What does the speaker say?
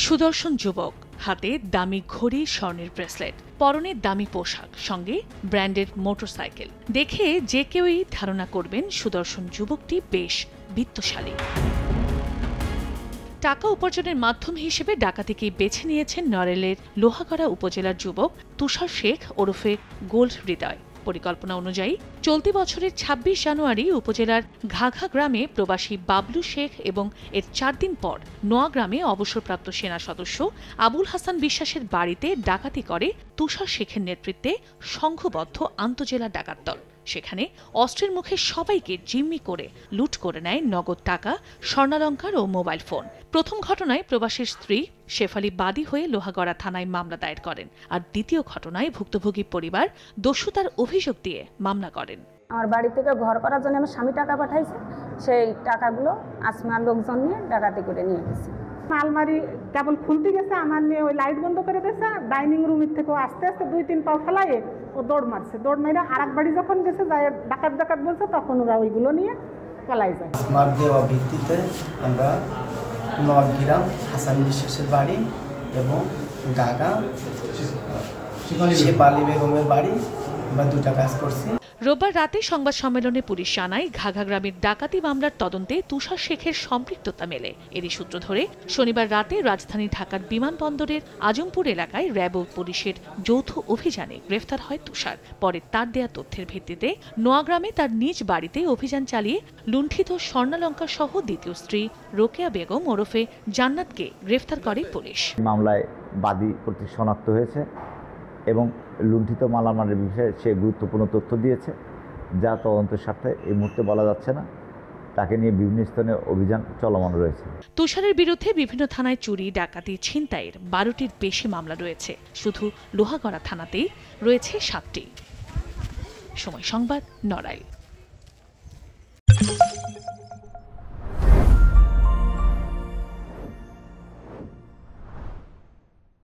সুদর্শন যুবক, হাতে দামি ঘড়ি, স্বর্ণের ব্রেসলেট, পরনে দামি পোশাক, সঙ্গে ব্র্যান্ডের মোটরসাইকেল। দেখে যে কেউই ধারণা করবেন সুদর্শন যুবকটি বেশ বিত্তশালী। টাকা উপার্জনের মাধ্যম হিসেবে ডাকাতিকেই বেছে নিয়েছেন নড়াইলের লোহাগড়া উপজেলার যুবক তুষার শেখ ওরফে গোল্ড হৃদয়। পরিকল্পনা অনুযায়ী চলতি বছরের ২৬ জানুয়ারি উপজেলার ঘাঘা গ্রামে প্রবাসী বাবলু শেখ এবং এর ৪ দিন পর নোয়াগ্রামে অবসরপ্রাপ্ত সেনা সদস্য আবুল হাসান বিশ্বাসের বাড়িতে ডাকাতি করে তুষার শেখের নেতৃত্বে সংঘবদ্ধ আন্তজেলা ডাকাত দল। সেখানে অস্ত্রের মুখে সবাইকে জিম্মি করে লুট করে নেয় নগদ টাকা, স্বর্ণালংকার ও মোবাইল ফোন। প্রথম ঘটনায় প্রবাসীর স্ত্রী শেফালি বাদী হয়ে লোহাগড়া থানায় মামলা দায়ের করেন, আর দ্বিতীয় ঘটনায় ভুক্তভোগী পরিবার দস্যুতার অভিযোগ দিয়ে মামলা করেন। আমার বাড়ি থেকে ঘর করার জন্য আমার স্বামী টাকা পাঠাইছে, সেই টাকাগুলো আসমার লোকজন নিয়ে ডাকাতি করে নিয়ে গেছে। আলমারি কেবল খুলতে গেছে, আমার মেয়ে ওই লাইট বন্ধ করে দিয়েছে, ডাইনিং রুমের থেকে আস্তে আস্তে ২-৩ পাও ফেলায় ও দৌড় মারছে। দৌড় মেরে আর এক বাড়ি যখন গেছে যায় ডাকাত বলছে, তখন ওরা ওইগুলো নিয়ে পলাই যায়। আমার দেওয়া ভিত্তিতে আমরা নগরাম হাসান বিশ্বাসের বাড়ি এবং গাগা শেফালি বেগমের বাড়ি আমরা দুটা কাজ করছি। রোববার রাতে সংবাদ সম্মেলনে পুলিশ জানায়, ঘাঘা গ্রামের ডাকাতি মামলার তদন্তে তুষার শেখের সম্পৃক্ততা মেলে। এরই সূত্র ধরে শনিবার রাতে রাজধানী ঢাকার বিমানবন্দরের আজমপুর এলাকায় র্যাব ও পুলিশের যৌথ অভিযানে গ্রেফতার হয় তুষার। পরে তার দেয়া তথ্যের ভিত্তিতে নোয়াগ্রামে তার নিজ বাড়িতে অভিযান চালিয়ে লুণ্ঠিত স্বর্ণালংকার সহ দ্বিতীয় স্ত্রী রোকেয়া বেগম ওরফে জান্নাতকে গ্রেফতার করে পুলিশ। মামলায় বাদী কর্তৃক শনাক্ত হয়েছে এবং লুণ্ঠিত মালামালের বিষয়ে সে গুরুত্বপূর্ণ তথ্য দিয়েছে, যা তদন্তের স্বার্থে এই মুহূর্তে বলা যাচ্ছে না। তাকে নিয়ে বিভিন্ন স্থানে অভিযান চলমান রয়েছে। তুষারের বিরুদ্ধে বিভিন্ন থানায় চুরি, ডাকাতি, ছিনতাইয়ের ১২টির বেশি মামলা রয়েছে। শুধু লোহাগড়া থানাতেই রয়েছে ৭টি। সময় সংবাদ, নড়াইল।